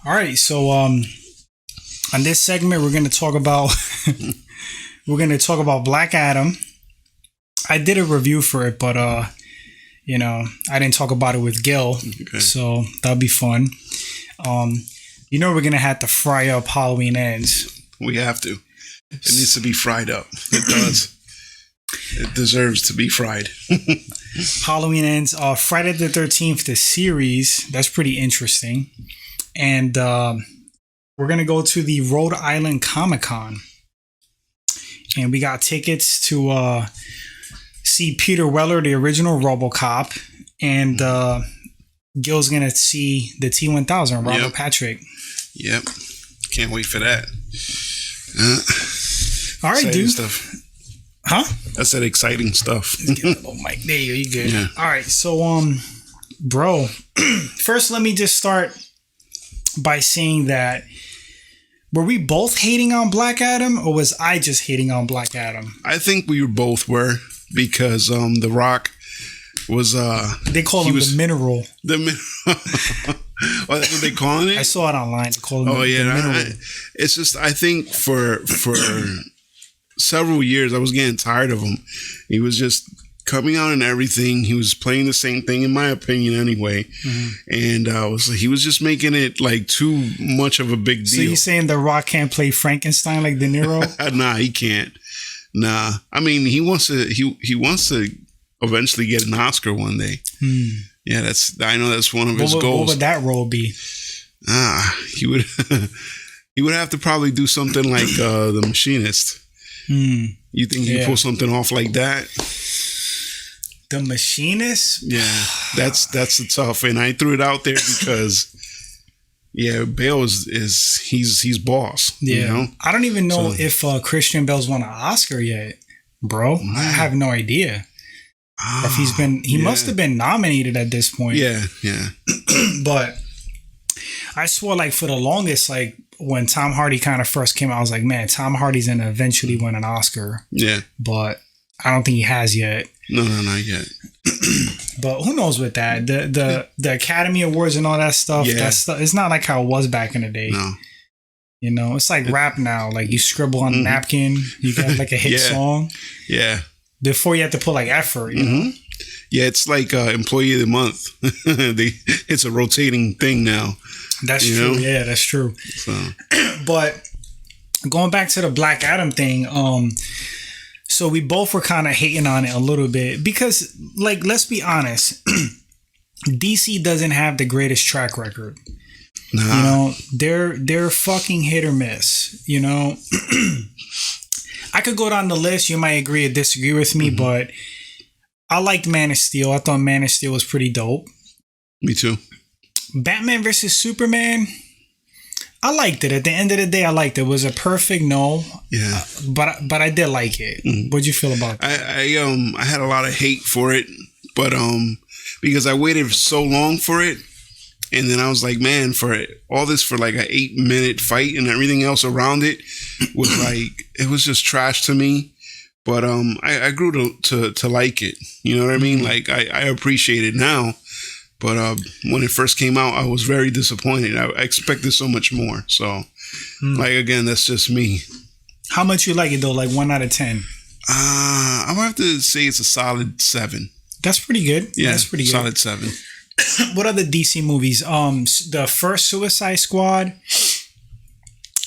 All right, so on this segment, we're going to talk about Black Adam. I did a review for it, but I didn't talk about it with Gil, okay. So that'll be fun. We're going to have to fry up Halloween Ends. We have to. It needs to be fried up. It does. It deserves to be fried. Halloween Ends. Friday the 13th, the series. That's pretty interesting. And we're going to go to the Rhode Island Comic-Con. And we got tickets to see Peter Weller, the original Robocop. And Gil's going to see the T-1000, Robert Patrick. Yep. Can't wait for that. All right, dude. Stuff. Huh? I said exciting stuff. Oh, Mike. There you go. You good. Yeah. All right. So, bro, first let me just start by saying that were we both hating on Black Adam, or was I just hating on Black Adam? I think we both were, because The Rock was they call him the mineral. The mineral. Oh, that's what they calling it? I saw it online. They call him the mineral. It's just, I think for several years I was getting tired of him. He was just coming out and everything. He was playing the same thing, in my opinion, anyway. Mm-hmm. And he was just making it like too much of a big deal. So you saying The Rock can't play Frankenstein like De Niro? Nah, he can't. Nah, I mean, he wants to eventually get an Oscar one day. Yeah, I know that's one of his goals. What would that role be? He would he would have to probably do something like The Machinist. You think he pull something off like that? The Machinist? Yeah, that's tough. And I threw it out there because Bale he's boss. Yeah, you know? I don't even know if Christian Bale's won an Oscar yet, bro. I have no idea. If he must have been nominated at this point. Yeah. But I swore, like, for the longest, like, when Tom Hardy kind of first came out, I was like, man, Tom Hardy's gonna eventually win an Oscar. Yeah. But I don't think he has yet. No, not yet. But who knows with that? The Academy Awards and all that stuff, it's not like how it was back in the day. No. You know, it's like rap now. Like, you scribble on a napkin, you got like a hit song. Yeah. Before you have to put like effort, you know? Yeah, it's like Employee of the Month. It's a rotating thing now. That's true. Yeah, that's true. So. But going back to the Black Adam thing, so we both were kind of hating on it a little bit because, like, let's be honest, DC doesn't have the greatest track record. Nah. You know, they're fucking hit or miss, you know? I could go down the list. You might agree or disagree with me, but I liked Man of Steel. I thought Man of Steel was pretty dope. Me too. Batman versus Superman, I liked it. At the end of the day, I liked it. Was it perfect? No. Yeah. But I did like it. What'd you feel about that? I had a lot of hate for it, but because I waited so long for it. And then I was like, man, for all this for like an 8-minute fight and everything else around it was like, it was just trash to me. But I grew to like it. You know what I mean? Like, I appreciate it now. But when it first came out, I was very disappointed. I expected so much more. So, like, again, that's just me. How much you like it, though? Like 1 out of 10? I'm going to have to say it's a solid 7. That's pretty good. Yeah, that's pretty good. Solid 7. What other DC movies? The first Suicide Squad,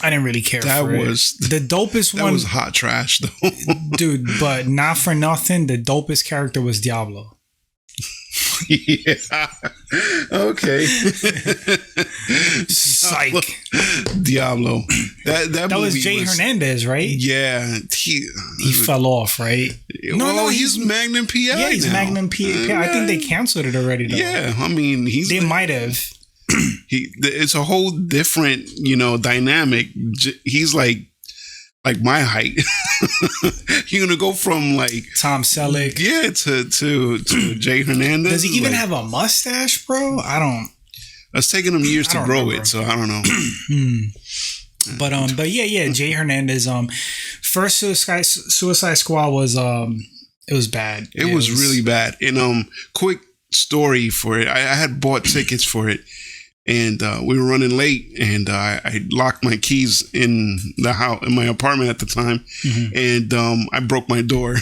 I didn't really care for it. The dopest one. That was hot trash, though. Dude, but not for nothing, the dopest character was Diablo. Yeah. Okay. Psych. Diablo. That was Jay Hernandez, right? Yeah. He fell off, right? No, he's Magnum PI. Yeah, he's now. Magnum PI. I think they canceled it already, though. Yeah, I mean, they might have. It's a whole different, dynamic. He's like my height. You're gonna go from like Tom Selleck, to Jay Hernandez. Does he even have a mustache, bro? I don't. It's taking him years to grow it, so I don't know. But yeah, Jay Hernandez. First Suicide Squad was it was bad. It was really bad. And quick story for it. I had bought tickets for it. and we were running late, and I locked my keys in the house, in my apartment at the time, and I broke my door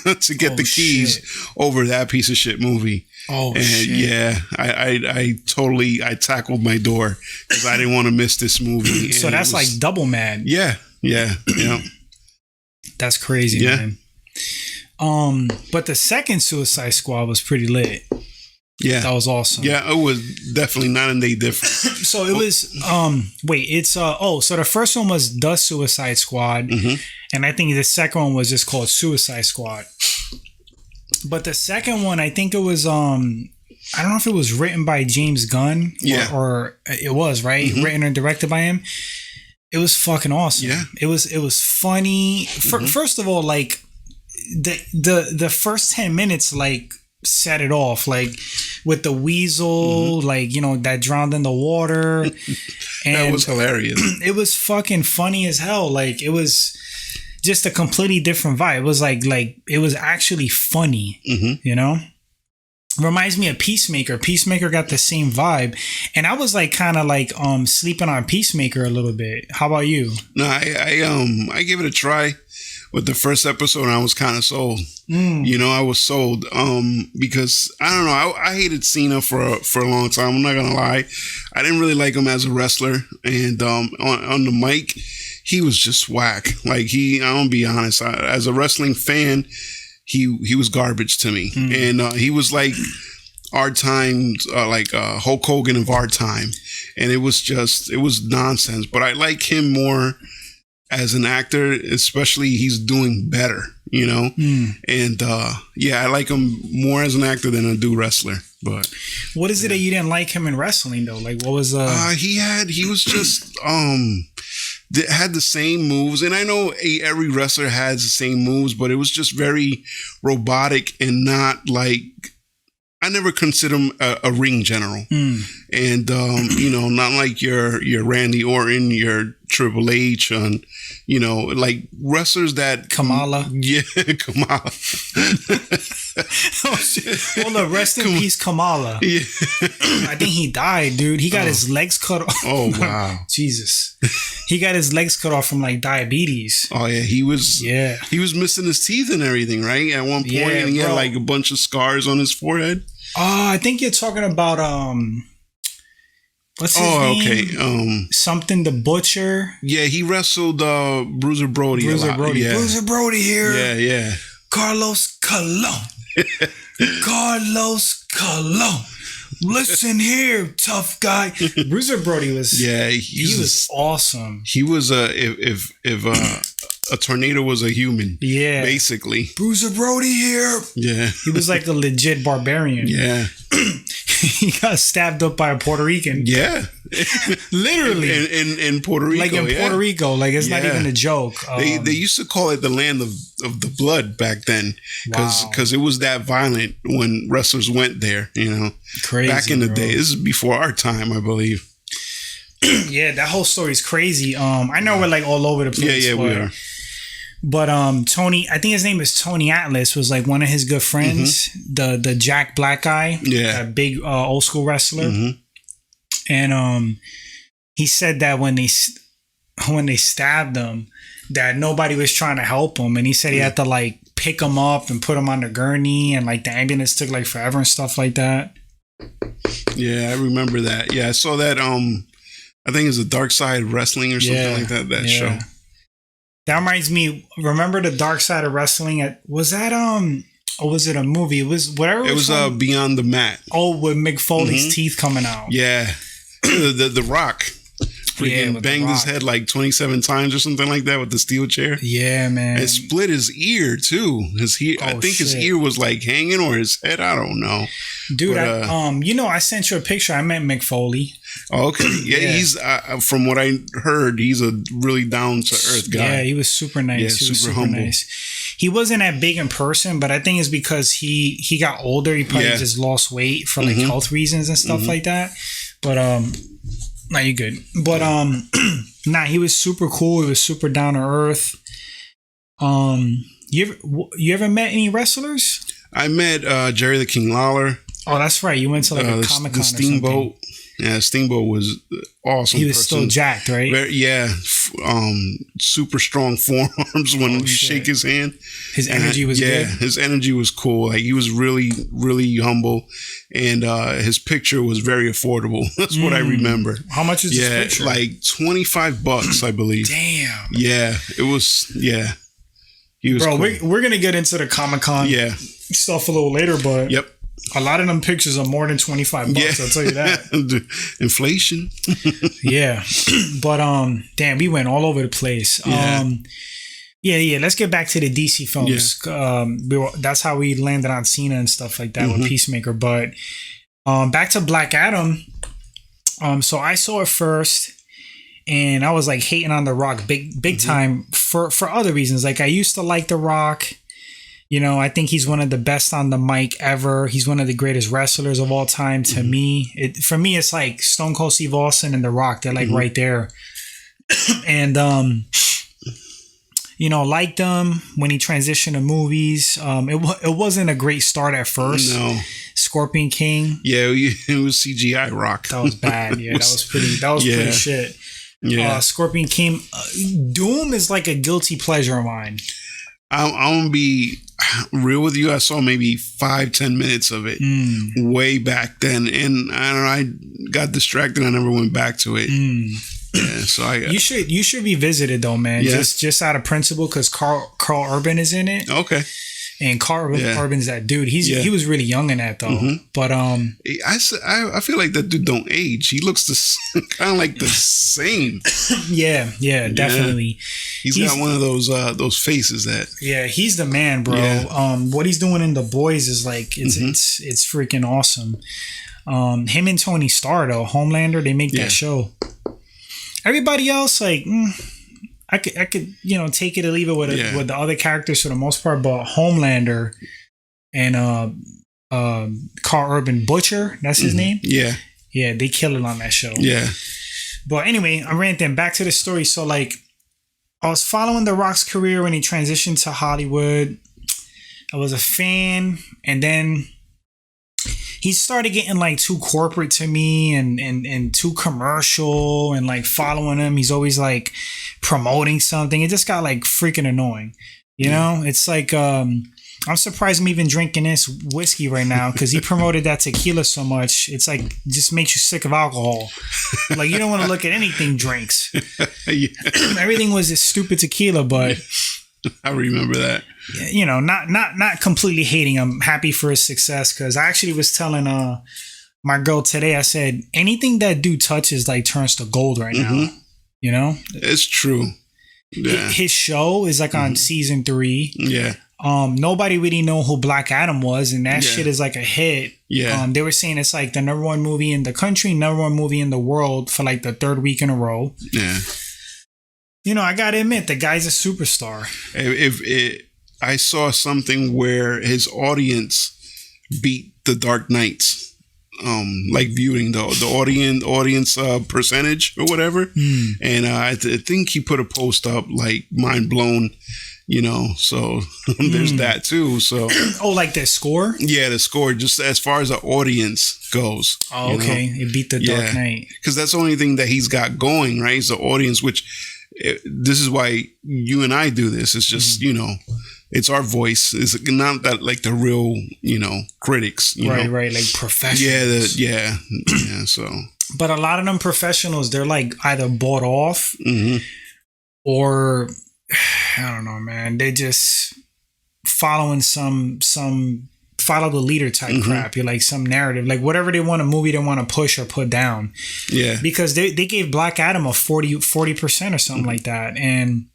to get the keys over that piece of shit movie. Oh, and shit. Yeah, I totally tackled my door because I didn't want to miss this movie. So that's like double mad. Yeah. That's crazy, man. But the second Suicide Squad was pretty lit. Yeah, that was awesome. Yeah, it was definitely night and day different. So it was so the first one was The Suicide Squad, and I think the second one was just called Suicide Squad. But the second one, I think it was I don't know if it was written by James Gunn or it was, right? Written or directed by him. It was fucking awesome. Yeah. It was funny. First of all, like the first 10 minutes like set it off, like with the weasel, like, you know, that drowned in the water. And that was hilarious. It was fucking funny as hell. Like, it was just a completely different vibe. It was like it was actually funny, you know? Reminds me of Peacemaker. Peacemaker got the same vibe. And I was like kind of like sleeping on Peacemaker a little bit. How about you? No, I gave it a try with the first episode, and I was kind of sold. You know, I was sold because I don't know. I hated Cena for a long time. I'm not gonna lie. I didn't really like him as a wrestler, and on the mic, he was just whack. Like I'm gonna be honest. As a wrestling fan, he was garbage to me, and he was like our time, like Hulk Hogan of our time, and it was nonsense. But I like him more as an actor, especially he's doing better, you know? And I like him more as an actor than I do wrestler. But what is it that you didn't like him in wrestling though? Like, what was he was just had the same moves, and I know every wrestler has the same moves, but it was just very robotic and not like, I never consider him a ring general, and you know, not like your Randy Orton, your Triple H, and you know, like wrestlers that Kamala, Kamala. Oh shit! Hold up, rest in peace, Kamala. Yeah. I think he died, dude. He got his legs cut off. Oh wow, Jesus! He got his legs cut off from like diabetes. Oh yeah, he was missing his teeth and everything, right? At one point, and he had like a bunch of scars on his forehead. I think you're talking about what's his name? Okay. Something the Butcher. Yeah, he wrestled Bruiser Brody. Bruiser Brody. Yeah. Bruiser Brody here. Yeah. Carlos Colon. Carlos Colon. Listen here, tough guy. Bruiser Brody was. Yeah, he was awesome. He was if a tornado was a human. Yeah, basically. Bruiser Brody here. Yeah, he was like a legit barbarian. Yeah, he got stabbed up by a Puerto Rican. Yeah, literally in Puerto Rico. Like in Puerto Rico, like it's not even a joke. They used to call it the land of the blood back then, because it was that violent when wrestlers went there. You know, crazy back in the day. This is before our time, I believe. Yeah, that whole story is crazy. I know we're like all over the place. Yeah, we are. But Tony, I think his name is Tony Atlas, was like one of his good friends, the Jack Black guy, that big old school wrestler. And he said that when they stabbed him, that nobody was trying to help him, and he said he had to like pick him up and put him on the gurney, and like the ambulance took like forever and stuff like that. Yeah, I remember that. Yeah, I saw that. I think it's a Dark Side Wrestling or something like that. That show. That reminds me. Remember the Dark Side of Wrestling? Was that or was it a movie? It was whatever. It was Beyond the Mat. Oh, with Mick Foley's teeth coming out. Yeah, the Rock. Freaking banged his head like 27 times or something like that with the steel chair. Yeah, man. And split his ear too. I think his ear was like hanging, or his head. I don't know. Dude, but, you know, I sent you a picture. I met Mick Foley. Oh, okay. Yeah, he's from what I heard, he's a really down to earth guy. Yeah, he was super nice. Yeah, he was super humble. Nice. He wasn't that big in person, but I think it's because he got older. He probably just lost weight for like health reasons and stuff like that. But nah, you good. But nah, he was super cool. He was super down to earth. You ever met any wrestlers? I met Jerry the King Lawler. Oh, that's right. You went to like a Comic-Con the Steamboat. Yeah, Steamboat was awesome. He was still jacked, right? Super strong forearms when you shake his hand. His energy was good. His energy was cool. Like he was really, really humble, and his picture was very affordable. That's what I remember. How much is his picture? Like $25, I believe. Damn. Yeah, it was. Yeah, he was. Bro, cool. we're gonna get into the Comic-Con stuff a little later, but a lot of them pictures are more than $25. I'll tell you that. Inflation. Yeah, but damn, we went all over the place. Yeah. Let's get back to the DC films. That's how we landed on Cena and stuff like that with Peacemaker. But back to Black Adam. So I saw it first, and I was like hating on The Rock big time for other reasons. Like I used to like The Rock. You know, I think he's one of the best on the mic ever. He's one of the greatest wrestlers of all time to me. For me, it's like Stone Cold Steve Austin and The Rock. They're like right there. And, you know, liked him when he transitioned to movies. It wasn't a great start at first. No. Scorpion King. Yeah, it was CGI Rock. That was bad. Yeah, that was pretty shit. Yeah. Scorpion King. Doom is like a guilty pleasure of mine. I'm gonna be real with you. I saw maybe 5-10 minutes of it way back then, and I don't know. I got distracted. I never went back to it. Yeah, so you should revisit it though, man. Yeah. Just out of principle, because Karl Urban is in it. Okay. And Karl Urban's that dude. He was really young in that though. But I feel like that dude don't age. He looks kind of like the same. Yeah, definitely. He's got one of those faces that. Yeah, he's the man, bro. Yeah. What he's doing in The Boys is like it's freaking awesome. Him and Tony Starr though, Homelander, they make that show. Everybody else, like. I could, you know, take it or leave it with the other characters for the most part, but Homelander and Karl Urban Butcher, that's his name. Yeah, they kill it on that show. Yeah, but anyway, I'm ranting. Back to the story. So like, I was following The Rock's career when he transitioned to Hollywood. I was a fan, and then he started getting like too corporate to me and too commercial, and like following him. He's always like promoting something. It just got like freaking annoying. You know, it's like, I'm surprised I'm even drinking this whiskey right now because he promoted that tequila so much. It's like, just makes you sick of alcohol. Like you don't want to look at anything drinks. Everything was this stupid tequila, but I remember that. You know, not completely hating him. Happy for his success, because I actually was telling my girl today, I said anything that dude touches like turns to gold right now. You know, it's true. Yeah. His show is like on season 3. Yeah. Nobody really know who Black Adam was, and that shit is like a hit. Yeah. They were saying it's like the #1 movie in the country, #1 movie in the world for like the 3rd week in a row. Yeah. You know, I gotta admit, the guy's a superstar. I saw something where his audience beat the Dark Knights. Like viewing the audience percentage or whatever, and I think he put a post up like mind blown, you know. So there's that too. So like the score? Yeah, the score just as far as the audience goes. Oh, okay, it beat the Dark Knight because that's the only thing that he's got going, right? It's the audience, which this is why you and I do this. It's just you know. It's our voice. It's not that like the real, you know, critics. You know? Right, like professionals. Yeah. So, but a lot of them professionals, they're like either bought off, or I don't know, man. They just following some follow the leader type crap. You're like some narrative, like whatever they want, a movie they want to push or put down. Yeah, because they gave Black Adam a 40% or something like that, and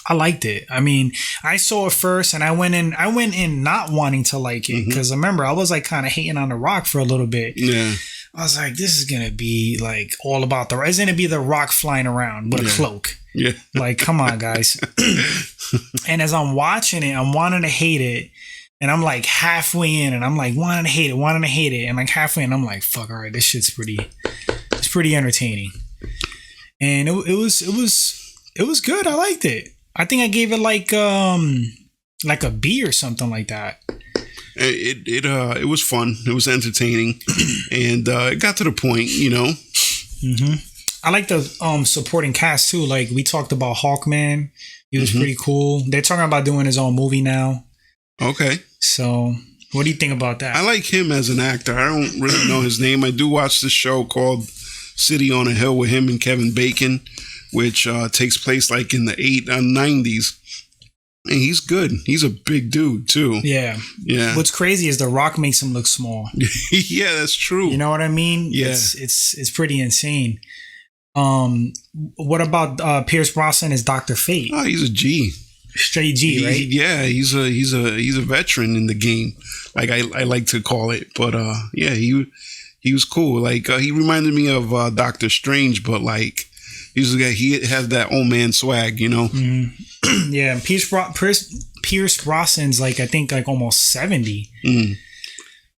I liked it. I mean, I saw it first, and I went in not wanting to like it because remember I was like kind of hating on The Rock for a little bit. Yeah, I was like, this is gonna be like all about it's gonna be The Rock flying around with a cloak. Yeah, like come on, guys. And as I'm watching it, I'm wanting to hate it, and I'm like halfway in, and I'm like wanting to hate it, and like halfway in, I'm like, fuck, all right, this shit's pretty entertaining, and it was good. I liked it. I think I gave it like a B or something like that. It was fun. It was entertaining, and it got to the point. Mm-hmm. I like the supporting cast too. Like we talked about Hawkman. He was pretty cool. They're talking about doing his own movie now. Okay. So, what do you think about that? I like him as an actor. I don't really know his name. I do watch this show called City on a Hill with him and Kevin Bacon, which takes place like in the 90s. And he's good. He's a big dude too. Yeah. What's crazy is The Rock makes him look small. Yeah, that's true. You know what I mean? Yeah. It's pretty insane. What about Pierce Brosnan as Dr. Fate? Oh, he's a G. Straight G, right? Yeah, he's a veteran in the game, like I like to call it. But yeah, he was cool. Like he reminded me of Doctor Strange, but like he has that old man swag, Mm-hmm. Yeah, Pierce Brosnan's like I think like almost 70. Mm.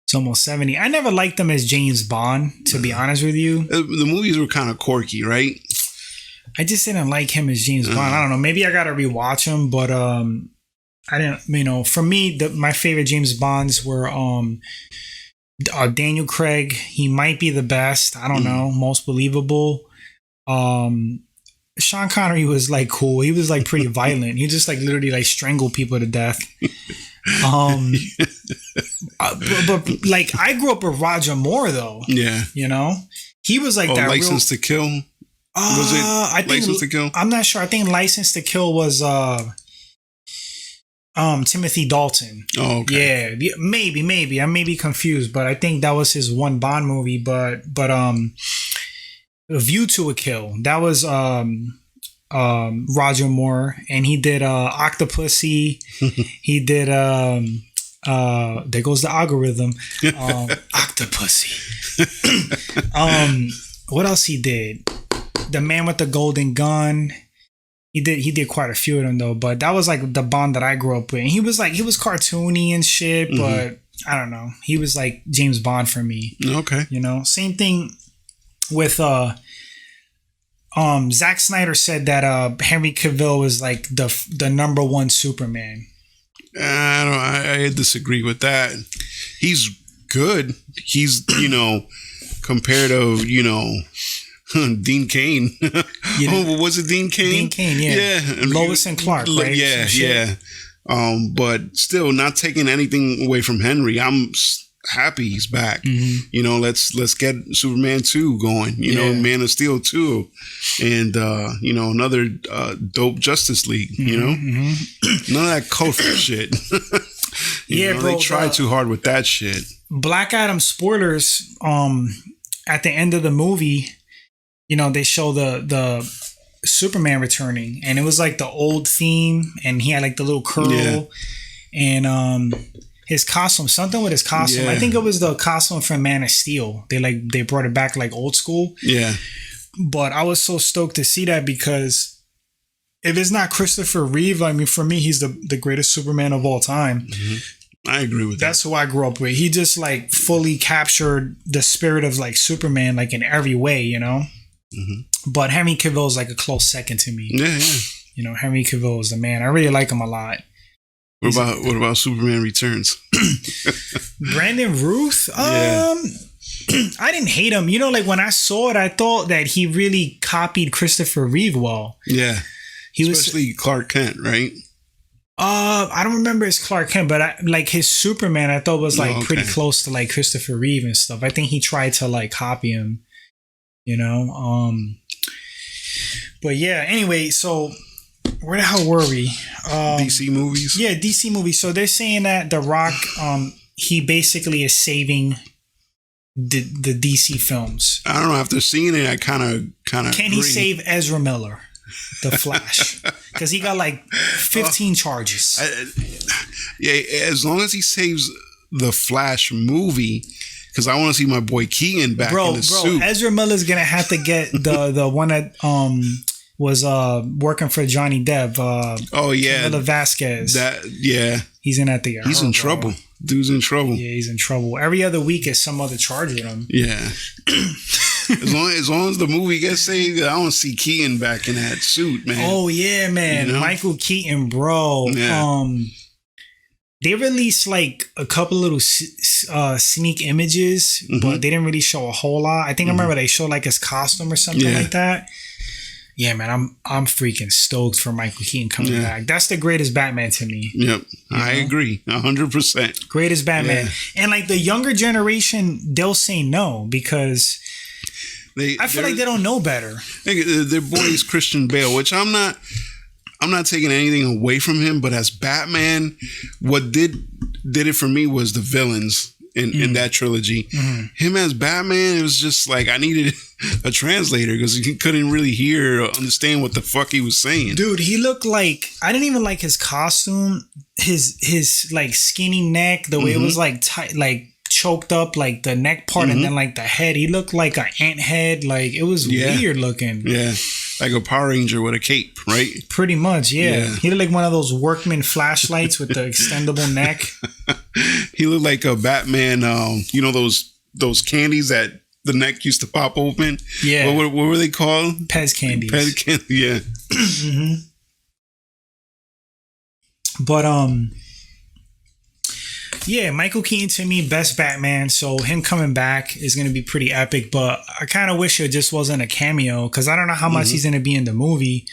It's almost 70. I never liked him as James Bond, to be honest with you. The movies were kind of quirky, right? I just didn't like him as James Bond. I don't know. Maybe I got to rewatch him, but I didn't. For me, my favorite James Bonds were Daniel Craig. He might be the best. I don't know. Most believable. Sean Connery was like cool. He was like pretty violent. He just like literally like strangled people to death. But like I grew up with Roger Moore though. Yeah. He was like that License to Kill. Was it License to Kill? I'm not sure. I think License to Kill was Timothy Dalton. Oh, okay. Yeah, maybe. I may be confused, but I think that was his one Bond movie. But A View to a Kill. That was Roger Moore, and he did Octopussy. He did there goes the algorithm. Octopussy. What else he did? The Man with the Golden Gun. He did quite a few of them though, but that was like the Bond that I grew up with. And he was cartoony and shit, but I don't know. He was like James Bond for me. Okay. Same thing with Zack Snyder said that Henry Cavill was like the number one Superman. I disagree with that. He's good. He's compared to Dean Cain. Was it Dean Cain? Dean Cain, yeah. Lois and Clark, right? Yeah. But still, not taking anything away from Henry. I'm happy he's back. Mm-hmm. Let's get Superman 2 going. Man of Steel 2, and another dope Justice League. Mm-hmm. None of that cult shit. Bro. They tried too hard with that shit. Black Adam spoilers. At the end of the movie, they show the Superman returning, and it was like the old theme, and he had like the little curl, and his costume, something with his costume. Yeah. I think it was the costume from Man of Steel. They brought it back like old school. Yeah. But I was so stoked to see that because if it's not Christopher Reeve, I mean, for me, he's the greatest Superman of all time. Mm-hmm. I agree with that. That's who I grew up with. He just like fully captured the spirit of like Superman, like in every way, Mm-hmm. But Henry Cavill is like a close second to me. Yeah. Henry Cavill is the man. I really like him a lot. What about Superman Returns? Brandon Routh? I didn't hate him. Like when I saw it, I thought that he really copied Christopher Reeve well. Yeah. Especially Clark Kent, right? I don't remember his Clark Kent, but like his Superman, I thought was like pretty close to like Christopher Reeve and stuff. I think he tried to like copy him, But yeah, anyway, so where the hell were we? DC movies? Yeah, DC movies. So they're saying that The Rock, he basically is saving the DC films. I don't know. After seeing it, I kind of. Can he save Ezra Miller, the Flash? Because he got like 15 charges. As long as he saves the Flash movie. Because I want to see my boy Keaton back in the suit. Ezra Miller's gonna have to get the one that was working for Johnny Depp. Camila Vasquez. He's in that thing. He's in trouble. Dude's in trouble. Yeah, he's in trouble. Every other week is some other charge with him. Yeah. as long as the movie gets saved, I want to see Keaton back in that suit, man. Oh yeah, man. Michael Keaton, bro. Yeah. they released like a couple little sneak images, but they didn't really show a whole lot. I think I remember they showed like his costume or something like that. Yeah, man, I'm freaking stoked for Michael Keaton coming back. That's the greatest Batman to me. Yep, I agree, 100%. Greatest Batman, and like the younger generation, they'll say no because I feel like they don't know better. Their boy is Christian Bale, which I'm not taking anything away from him, but as Batman, what did it for me was the villains in that trilogy. Him as Batman, it was just like I needed a translator because he couldn't really hear or understand what the fuck he was saying. Dude, he looked like, I didn't even like his costume, his like skinny neck, the way it was like tight, like choked up, like the neck part and then like the head. He looked like an ant head. Like it was weird looking. Yeah. Like a Power Ranger with a cape, right? Pretty much, yeah. He looked like one of those workman flashlights with the extendable neck. He looked like a Batman, you know those candies that the neck used to pop open? Yeah. What were they called? Pez candies. Pez candy, yeah. But yeah, Michael Keaton to me, best Batman. So him coming back is going to be pretty epic. But I kind of wish it just wasn't a cameo because I don't know how much he's going to be in the movie.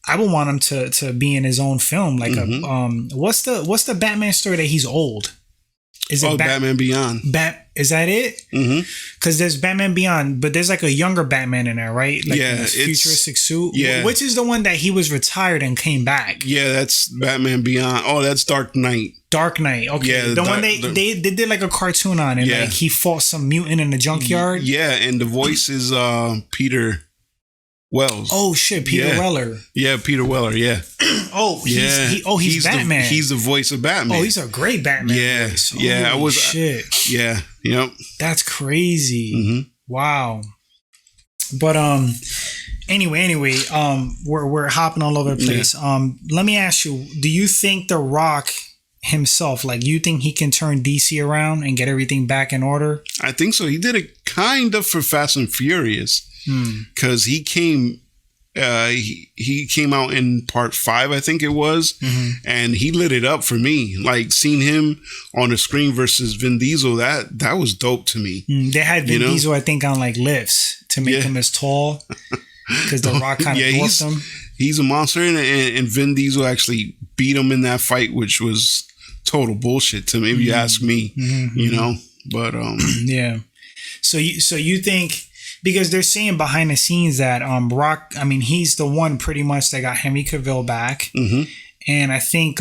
I would want him to be in his own film. Like what's the Batman story that he's old? Is it Batman Beyond? Is that it? Because there's Batman Beyond, but there's like a younger Batman in there, right? Like in this futuristic suit. Yeah. Which is the one that he was retired and came back? Yeah, that's Batman Beyond. Oh, that's Dark Knight. Dark Knight. Okay. Yeah, the one they did like a cartoon on it. Like he fought some mutant in the junkyard. Yeah, and the voice is Peter Wells. Oh shit, Peter Weller. Yeah, Peter Weller. Yeah. He's Batman. He's the voice of Batman. Oh, he's a great Batman. Yeah, voice. yeah. Holy shit. Yeah. Yep. That's crazy. Wow. But anyway, we're hopping all over the place. Let me ask you: do you think The Rock himself, like, you think he can turn DC around and get everything back in order? I think so. He did it kind of for Fast and Furious. Because he came out in part 5, I think it was, and he lit it up for me. Like seeing him on the screen versus Vin Diesel, that was dope to me. They had Vin Diesel, I think, on like lifts to make him as tall because The Rock kind of dwarfed him. He's a monster, and Vin Diesel actually beat him in that fight, which was total bullshit to me, if you ask me. You know, but yeah. So you think? Because they're saying behind the scenes that Rock, I mean, he's the one pretty much that got Henry Cavill back. And I think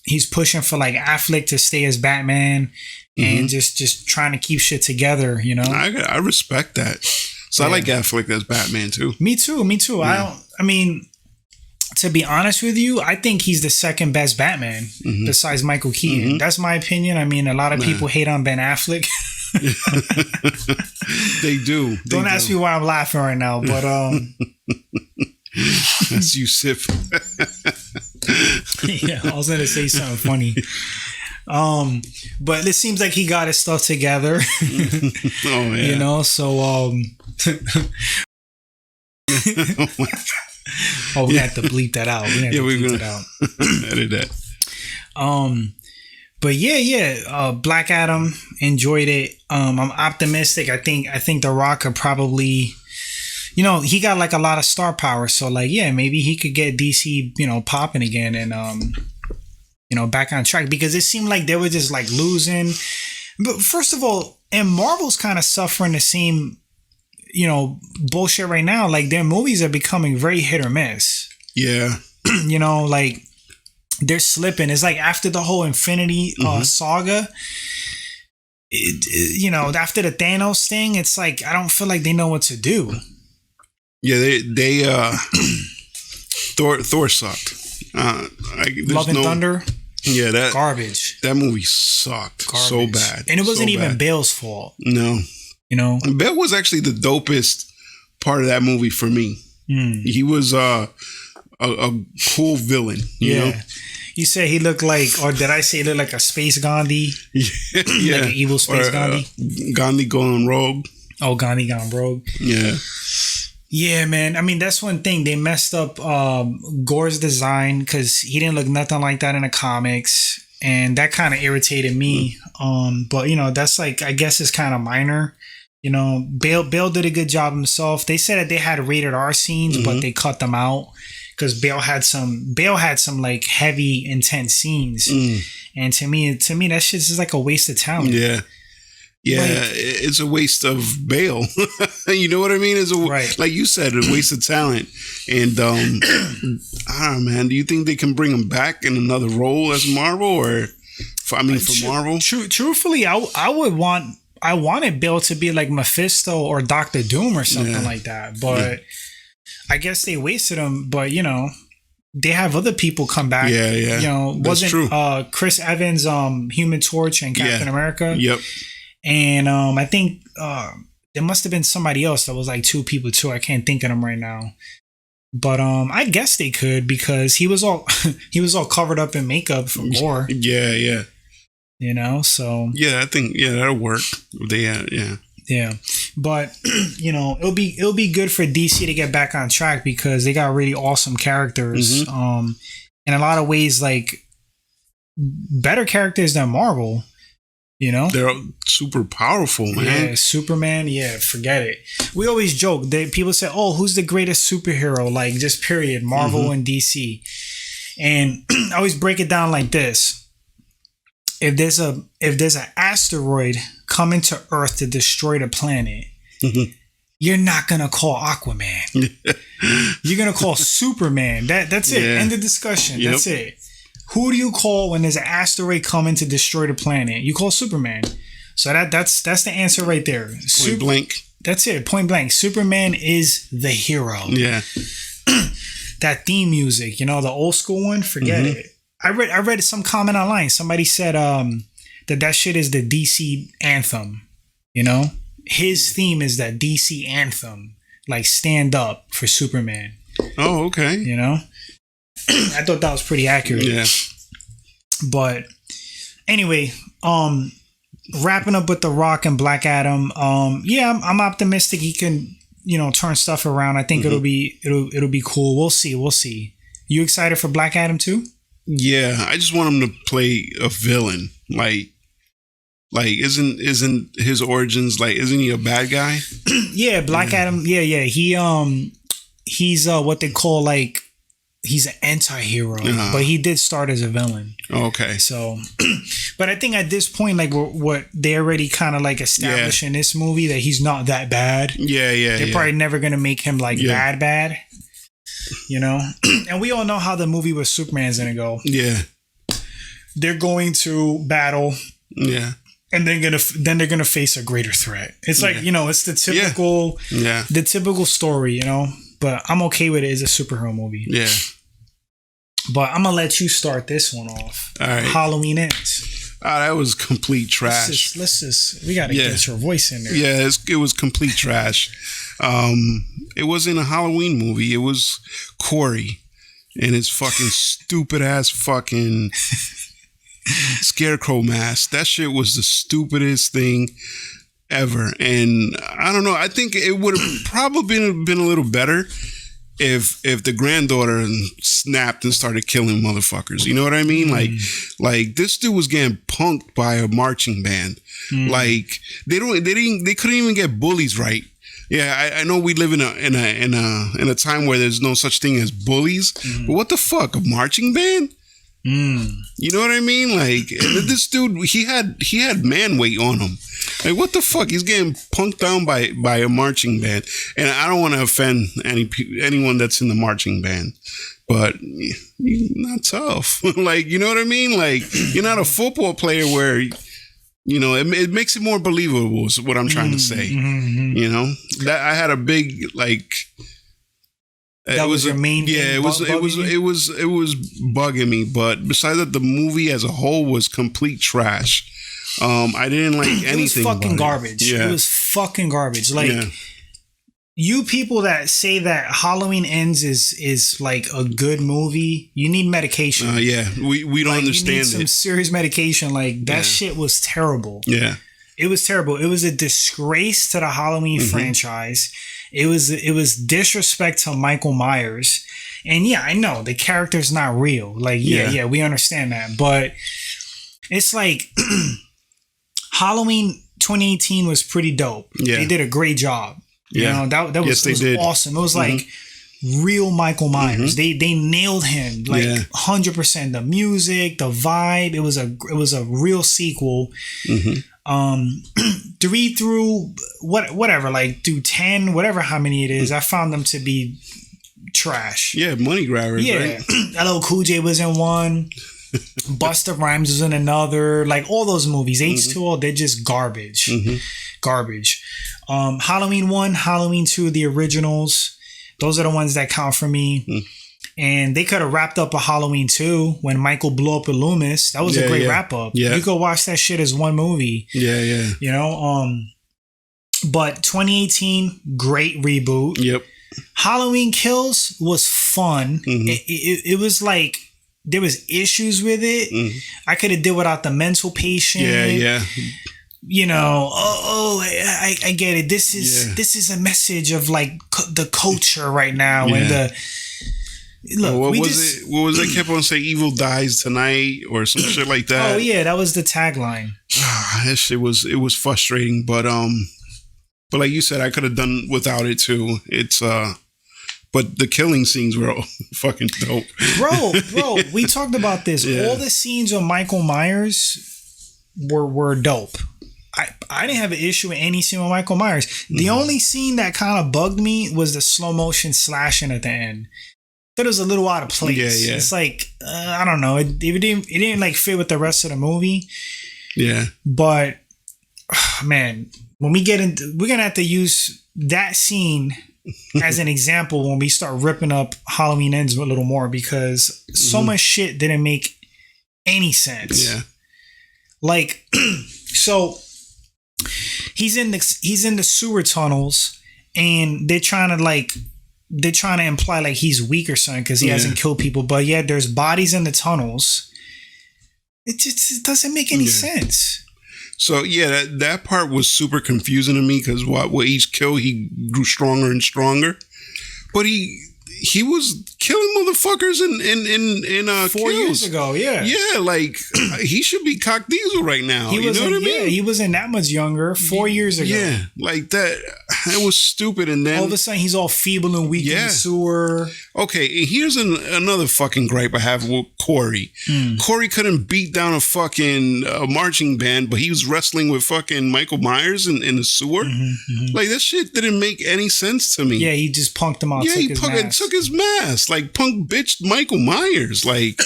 he's pushing for like Affleck to stay as Batman and just trying to keep shit together, you know? I respect that. So I like Affleck as Batman too. Me too. Yeah. I mean, to be honest with you, I think he's the second best Batman besides Michael Keaton. That's my opinion. I mean, a lot of people hate on Ben Affleck. They do. Don't ask me why I'm laughing right now, but as you sip. Yeah, I was gonna say something funny. But it seems like he got his stuff together. Oh yeah. You know, so oh, we have to bleep that out. We're gonna edit that. But Black Adam, enjoyed it. I'm optimistic. I think The Rock could probably, you know, he got like a lot of star power. So like, maybe he could get DC, you know, popping again and you know, back on track, because it seemed like they were just like losing. But first of all, and Marvel's kind of suffering the same, you know, bullshit right now. Like their movies are becoming very hit or miss. Yeah. You know, like they're slipping. It's like after the whole Infinity saga, you know, after the Thanos thing, it's like I don't feel like they know what to do. Yeah, they Thor sucked. Love and Thunder. Yeah, that garbage. That movie sucked so bad, and it wasn't even Bale's fault. No, you know, Bale was actually the dopest part of that movie for me. He was a cool villain. You know? You said he looked like, or did I say he looked like a space Gandhi? Yeah, like an evil space Gandhi. Gandhi going rogue. Oh, Gandhi gone rogue. Yeah. Yeah, man. I mean, that's one thing. They messed up Gore's design because he didn't look nothing like that in the comics. and that kind of irritated me. But you know, that's like, I guess it's kind of minor. You know, Bale did a good job himself. They said that they had rated R scenes, but they cut them out because Bale had some like heavy, intense scenes. And to me, that shit's just like a waste of talent. Yeah. Yeah, it's a waste of Bale. You know what I mean? It's like you said, a waste of talent. And I don't know, man. Do you think they can bring him back in another role as Marvel, or for Marvel? Truthfully, I wanted Bale to be like Mephisto or Doctor Doom or something like that, but I guess they wasted him. But you know, they have other people come back. Yeah. You know, wasn't Chris Evans Human Torch and Captain America? Yep. And I think there must have been somebody else that was like two people too. I can't think of them right now. But I guess they could, because he was all covered up in makeup from gore. Yeah. You know, so I think that'll work. Yeah. But you know, it'll be good for DC to get back on track, because they got really awesome characters. In a lot of ways, like better characters than Marvel. You know, they're super powerful, man. Yeah, Superman. Yeah, forget it. We always joke that people say, "Oh, who's the greatest superhero?" Like, just period, Marvel and DC. And I always break it down like this: if there's an asteroid coming to Earth to destroy the planet, you're not gonna call Aquaman. You're gonna call Superman. That's it. End of discussion. That's it. Who do you call when there's an asteroid coming to destroy the planet? You call Superman. So that's the answer right there. Point blank. That's it. Point blank. Superman is the hero. Yeah. That theme music, you know, the old school one, forget it. I read some comment online. Somebody said that shit is the DC anthem. You know? His theme is that DC anthem. Like, stand up for Superman. Oh, okay. You know? I thought that was pretty accurate. Yeah. But anyway, wrapping up with The Rock and Black Adam. I'm optimistic he can, you know, turn stuff around. I think it'll be cool. We'll see. You excited for Black Adam too? Yeah, I just want him to play a villain. Like isn't his origins, like, isn't he a bad guy? Yeah, Black Adam. Yeah. He's what they call, like, he's an anti-hero, but he did start as a villain. Okay. So, but I think at this point, like, what they already kind of like established in this movie that he's not that bad. Yeah. They're probably never going to make him like bad, you know? And we all know how the movie with Superman's going to go. Yeah. They're going to battle. Yeah. And they're gonna face a greater threat. It's like, you know, it's the typical story, you know. But I'm okay with it as a superhero movie. Yeah. But I'm gonna let you start this one off. All right. Halloween Ends. That was complete trash. Let's just we gotta get your voice in there. Yeah, it was complete trash. It wasn't a Halloween movie. It was Corey and his fucking stupid ass fucking scarecrow mask. That shit was the stupidest thing ever. And I don't know, I think it would have probably been a little better if the granddaughter snapped and started killing motherfuckers. You know what I mean? Like this dude was getting punked by a marching band. Like they couldn't even get bullies right. Yeah, I know we live in a time where there's no such thing as bullies, but what the fuck, a marching band? You know what I mean? Like, this dude, he had man weight on him. Like, what the fuck? He's getting punked down by a marching band. And I don't want to offend anyone that's in the marching band, but you're not tough. Like, you know what I mean? Like, you're not a football player where, you know, it makes it more believable is what I'm trying to say. You know, that I had a big, like, that was your main thing? It was bugging me. But besides that, the movie as a whole was complete trash. I didn't like anything. It was fucking garbage. Yeah. It was fucking garbage. Like, you people that say that Halloween Ends is like a good movie, you need medication. We don't understand. You need some serious medication. Like, that shit was terrible. Yeah. It was terrible. It was a disgrace to the Halloween franchise. It was disrespect to Michael Myers. And yeah, I know the character's not real. Like, we understand that. But it's like Halloween 2018 was pretty dope. Yeah. They did a great job. Yeah. You know, that was, yes, it was awesome. It was like real Michael Myers. They nailed him like 100%. The music, the vibe. It was a real sequel. 3 through whatever, like through 10, whatever how many it is, I found them to be trash. Yeah, money grabbers. Yeah, right? LL Cool J was in one. Busta Rhymes was in another. Like all those movies, H2O, they're just garbage. Garbage. Halloween 1, Halloween 2, the originals. Those are the ones that count for me. And they could have wrapped up a Halloween 2 when Michael blew up with Loomis. That was a great wrap up. Yeah. You could watch that shit as one movie. Yeah, yeah. You know, but 2018, great reboot. Yep. Halloween Kills was fun. It was like there was issues with it. I could have did without the mental patient. Yeah, yeah. You know, I get it. This is a message of like the culture right now, and the look. What was it? Kept on saying "Evil dies tonight" or some shit like that. Oh yeah, that was the tagline. That shit was frustrating, but like you said, I could have done without it too. It's but the killing scenes were all fucking dope, bro. We talked about this. Yeah. All the scenes of Michael Myers were dope. I didn't have an issue with any scene with Michael Myers. The only scene that kind of bugged me was the slow motion slashing at the end. It was a little out of place. Yeah. It's like I don't know. It didn't like fit with the rest of the movie. Yeah. But man, when we get into, we're gonna have to use that scene as an example when we start ripping up Halloween Ends a little more, because so much shit didn't make any sense. Yeah. Like so he's in the sewer tunnels and they're trying to imply like he's weak or something because he hasn't killed people, but yet there's bodies in the tunnels. It just doesn't make any sense. So yeah, that part was super confusing to me because with each kill he grew stronger and stronger, but he was killing motherfuckers in 4 years ago. Yeah, like he should be cock diesel right now. You know what I mean? Yeah, he wasn't that much younger 4 years ago. Yeah, like that. It was stupid. And then all of a sudden he's all feeble and weak in the sewer. Okay, here's another fucking gripe I have with Corey. Corey couldn't beat down a fucking marching band, but he was wrestling with fucking Michael Myers in the sewer. Like that shit didn't make any sense to me. Yeah, he just punked him out. Yeah, he took his mask. Like punk bitched Michael Myers. Like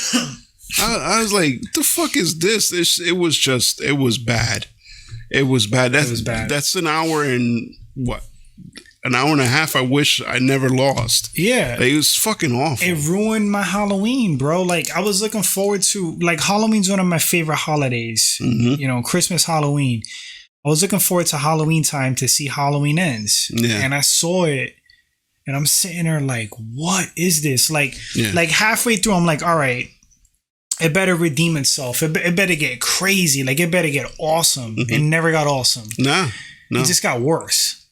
I was like, the fuck is this? It was bad. It was bad. That's an hour and an hour and a half I wish I never lost. Yeah. Like, it was fucking awful. It ruined my Halloween, bro. Like, I was looking forward to, like, Halloween's one of my favorite holidays. You know, Christmas, Halloween. I was looking forward to Halloween time to see Halloween Ends. Yeah. And I saw it, and I'm sitting there like, what is this? Like, like halfway through, I'm like, all right, it better redeem itself. It better get crazy. Like, it better get awesome. It never got awesome. No. It just got worse.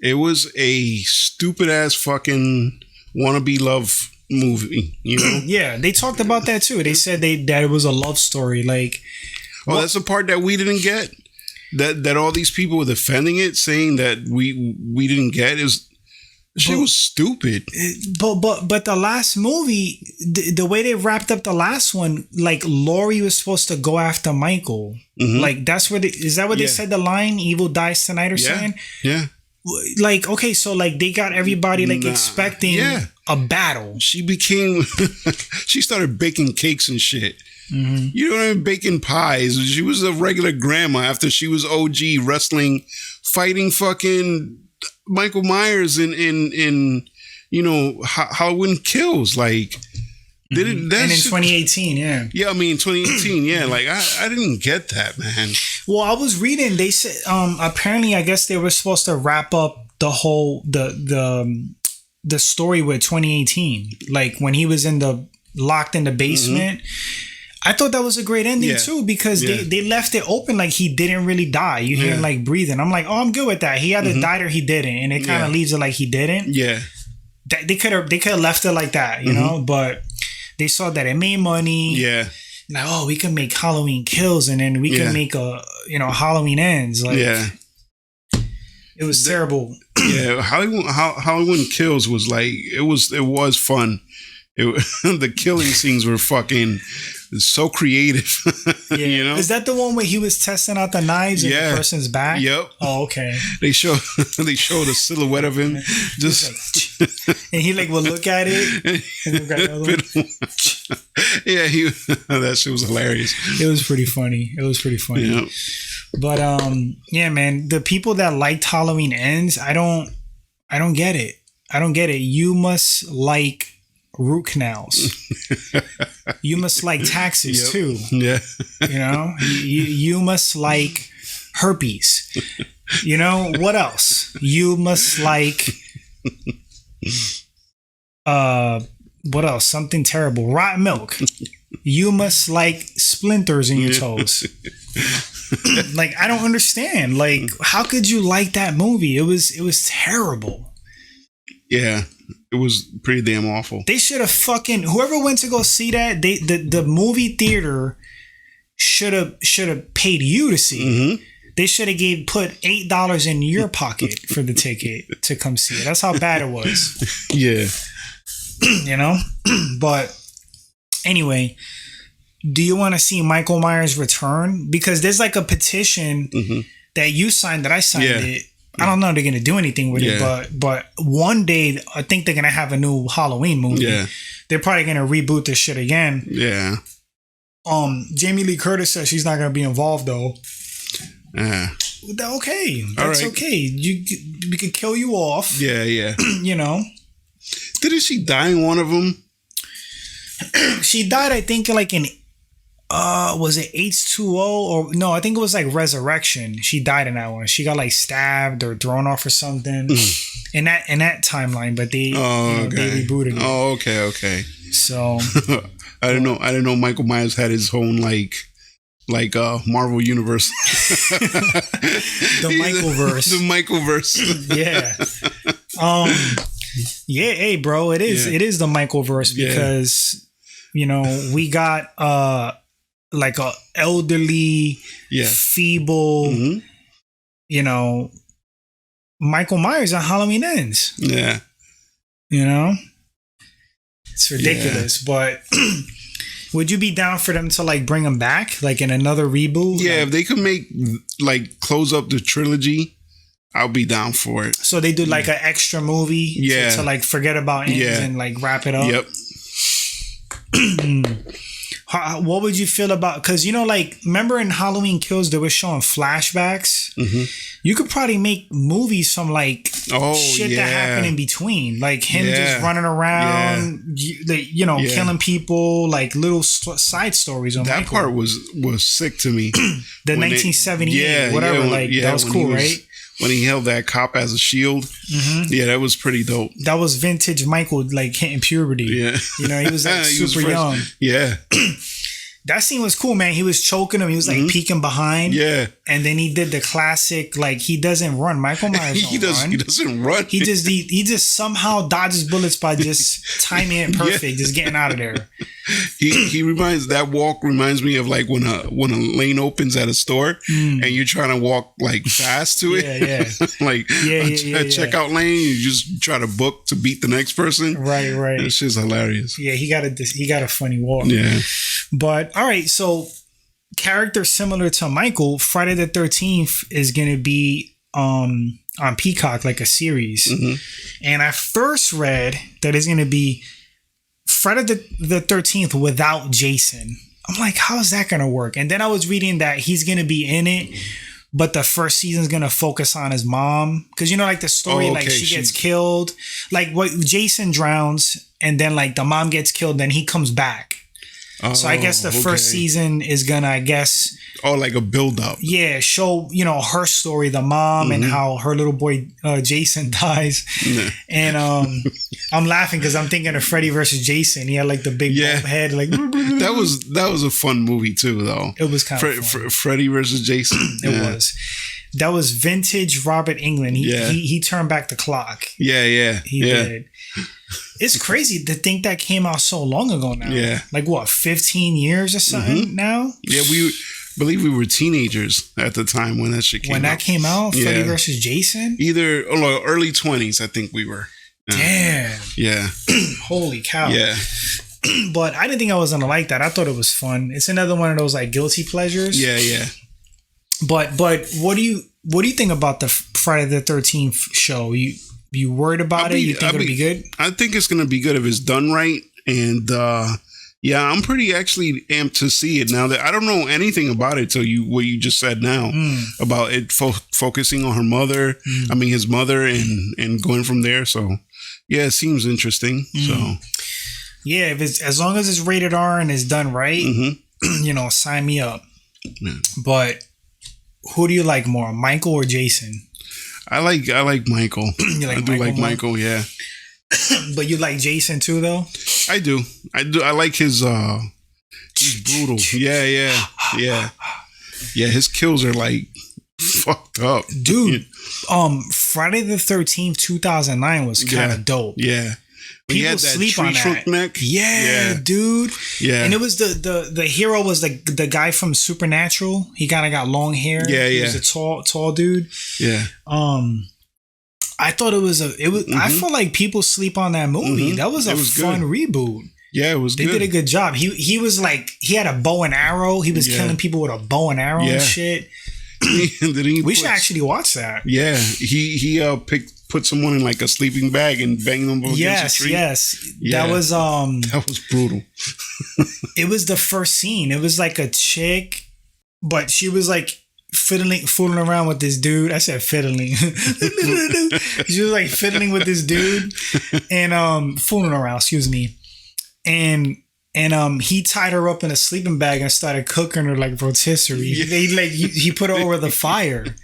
It was a stupid ass fucking wannabe love movie, you know? Yeah, they talked about that too. They said that it was a love story. Like, that's the part that we didn't get. That all these people were defending it, saying that we didn't get is. She was stupid. But the last movie, the way they wrapped up the last one, like Laurie was supposed to go after Michael. Like that's where is that what they said the line? Evil dies tonight or something? Yeah. Like, okay, so like they got everybody like expecting a battle. She started baking cakes and shit. You know what I mean? Baking pies. She was a regular grandma after she was OG wrestling, fighting fucking Michael Myers in you know Halloween Kills. Like did it? And in 2018, yeah, I mean 2018, yeah. Like I didn't get that, man. Well, I was reading. They said apparently, I guess they were supposed to wrap up the whole the story with 2018, like when he was locked in the basement. I thought that was a great ending too, because they left it open like he didn't really die. You hear him like breathing. I'm like, oh, I'm good with that. He either died or he didn't, and it kind of leaves it like he didn't. Yeah, they could have left it like that, you know. But they saw that it made money. Yeah, like, oh, we can make Halloween Kills, and then we can make Halloween Ends. Like, it was terrible. Yeah, Halloween Kills was like it was fun. The killing scenes were fucking so creative. Yeah, you know? Is that the one where he was testing out the knives in the person's back? Yep. Oh, okay. They showed a silhouette of him just, and he like would look at it and then grab another one. Yeah, that shit was hilarious. It was pretty funny. Yep. But yeah, man, the people that liked Halloween Ends, I don't get it. You must like root canals. You must like taxes too. Yeah. You know, you must like herpes. You know, what else? You must like what else? Something terrible. Rotten milk. You must like splinters in your toes. Like, I don't understand. Like, how could you like that movie? It was terrible. Yeah. It was pretty damn awful. They should have whoever went to go see that, the movie theater should have paid you to see it. Mm-hmm. They should have put $8 in your pocket for the ticket to come see it. That's how bad it was. Yeah. You know? But anyway, do you want to see Michael Myers return? Because there's like a petition that you signed, that I signed it. I don't know if they're going to do anything with it, but one day I think they're going to have a new Halloween movie. Yeah. They're probably going to reboot this shit again. Yeah. Jamie Lee Curtis says she's not going to be involved though. Okay. That's okay. We could kill you off. Yeah, yeah. You know? Didn't she die in one of them? She died, I think, like in was it H2O or no? I think it was like Resurrection. She died in that one. She got like stabbed or thrown off or something in that timeline. But they they rebooted it. Oh, okay. So I didn't know Michael Myers had his own like Marvel universe. The Michaelverse. The Michaelverse. Yeah. Yeah. Hey, bro. It is the Michaelverse because we got like a elderly, feeble, Michael Myers on Halloween Ends. Yeah. It's ridiculous, but would you be down for them to like bring him back, like in another reboot? Yeah, if they could close up the trilogy, I'll be down for it. So they do like an extra movie to like forget about Ends and like wrap it up? Yep. What would you feel about, because remember in Halloween Kills they were showing flashbacks? You could probably make movies from shit that happened in between, like him just running around, killing people, like little side stories on that Michael. Part was sick to me. The 1978 whatever, that was cool, right? When he held that cop as a shield. Yeah, that was pretty dope. That was vintage Michael, like hitting puberty. Yeah. He was like super young. Yeah. That scene was cool, man. He was choking him. He was like peeking behind. Yeah. And then he did the classic, like, he doesn't run. Michael Myers He doesn't run. He just somehow dodges bullets by just timing it perfect, just getting out of there. That walk reminds me of like when a lane opens at a store and you're trying to walk like fast to it. Yeah. Like a checkout lane, you just try to book to beat the next person. Right. That shit's hilarious. Yeah, he got a funny walk. Yeah. But all right, so character similar to Michael, Friday the 13th is gonna be on Peacock, like a series. And I first read that it's gonna be Friday the 13th without Jason. I'm like, how is that gonna work? And then I was reading that he's gonna be in it, but the first season's gonna focus on his mom, because like the story, like she gets killed, like what Jason drowns, and then like the mom gets killed, then he comes back. So I guess the first season is gonna, I guess, like a build up. Yeah, show her story, the mom, and how her little boy Jason dies. And I'm laughing because I'm thinking of Freddy versus Jason. He had like the big bump head, like that was a fun movie too, though. It was kind of fun. Freddy versus Jason. It was. That was vintage Robert Englund. He turned back the clock. Yeah. He did. It's crazy to think that came out so long ago now. Yeah. Like what, 15 years or something now? Yeah, we believe we were teenagers at the time when that shit came out. When that came out, Freddy versus Jason? Either early 20s, I think we were. Damn. Yeah. Holy cow. Yeah. But I didn't think I was gonna like that. I thought it was fun. It's another one of those like guilty pleasures. Yeah, yeah. But what do you think about the Friday the 13th show? You worried about it? You think it'll be good? I think it's gonna be good if it's done right. And yeah, I'm pretty actually amped to see it now that I don't know anything about it till what you just said now about it focusing on her mother. I mean his mother and going from there. So yeah, it seems interesting. So yeah, if it's as long as it's rated R and it's done right, you know, sign me up. Yeah. But who do you like more, Michael or Jason? I like Michael. I do like Michael, yeah. But you like Jason too, though? I do. I like his. He's brutal. Yeah. His kills are like fucked up, dude. Friday the 13th, 2009 was kind of dope. Yeah. People sleep on that. Neck. Yeah, dude. Yeah. And it was the hero was the guy from Supernatural. He kind of got long hair. Yeah. He was a tall dude. Yeah. I thought it was I feel like people sleep on that movie. That was a fun reboot. Yeah, it was They did a good job. He was like, he had a bow and arrow. He was killing people with a bow and arrow and shit. We should actually watch that. Yeah. He put someone in like a sleeping bag and banged them against the tree. Yes. Yeah. That was brutal. It was the first scene. It was like a chick, but she was like fooling around with this dude. I said fiddling. She was like fiddling with this dude and fooling around, excuse me. And he tied her up in a sleeping bag and started cooking her like rotisserie. Yeah. He put her over the fire.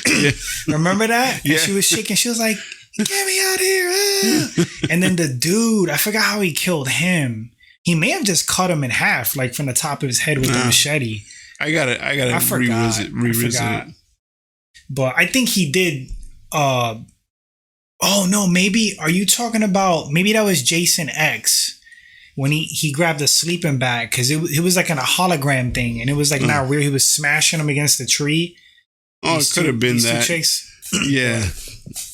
Yeah. Remember that? Yeah. And she was shaking. She was like, "Get me out of here!" And then the dude, I forgot how he killed him. He may have just cut him in half, like from the top of his head with a machete. I gotta revisit it. But I think he did. Oh no, maybe are you talking about? Maybe that was Jason X. When he grabbed a sleeping bag, because it was like in a hologram thing, and it was like not real. He was smashing him against the tree. Oh, it could have been that. Yeah,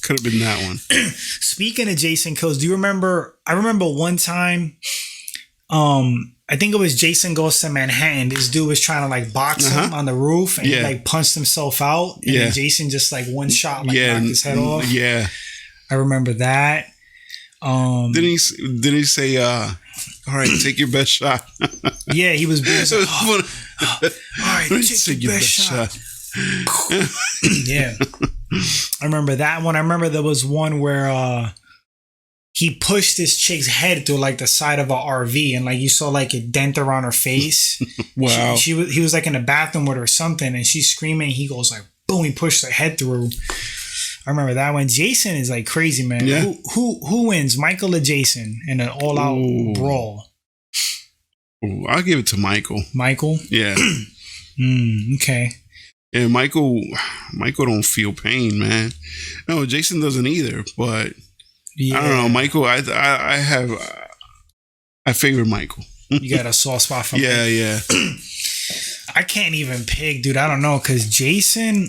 could have been that one. Speaking of Jason kills, do you remember? I remember one time. I think it was Jason Goes to Manhattan. This dude was trying to like box him on the roof, and he like punched himself out. And then Jason just like one shot knocked his head off. Yeah, I remember that. Didn't he say? All right, take your best shot. Yeah, he was busy. All right, take your best shot. Yeah, I remember that one. I remember there was one where he pushed this chick's head through like the side of a RV, and like you saw like a dent around her face. Wow. He was like in the bathroom with her or something, and she's screaming. He goes like, boom! He pushed her head through. I remember that one. Jason is like crazy, man. Yeah. Who wins, Michael or Jason in an all-out brawl? Ooh, I'll give it to Michael. Michael? Yeah. Okay. Yeah, Michael don't feel pain, man. No, Jason doesn't either. But I don't know, Michael. I favor Michael. You got a soft spot for Michael. Yeah. I can't even pick, dude. I don't know, because Jason.